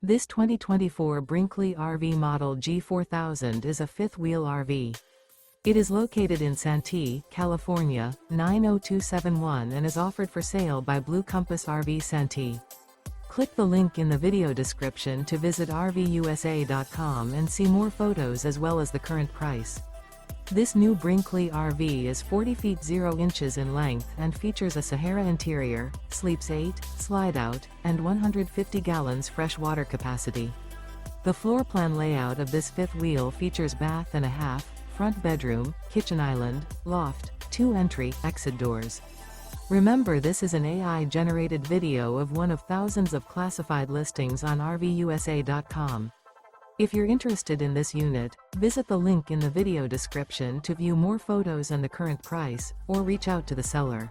This 2024 Brinkley RV Model G 4000 is a fifth-wheel RV. It is located in Santee, California, 90271 and is offered for sale by Blue Compass RV Santee. Click the link in the video description to visit RVUSA.com and see more photos as well as the current price. This new Brinkley RV is 40 feet 0 inches in length and features a SAHARA interior, sleeps 8, slide-out, and 150 gallons fresh water capacity. The floor plan layout of this fifth wheel features bath and a half, front bedroom, kitchen island, loft, 2 entry/exit doors. Remember, this is an AI-generated video of one of thousands of classified listings on RVUSA.com. If you're interested in this unit, visit the link in the video description to view more photos and the current price, or reach out to the seller.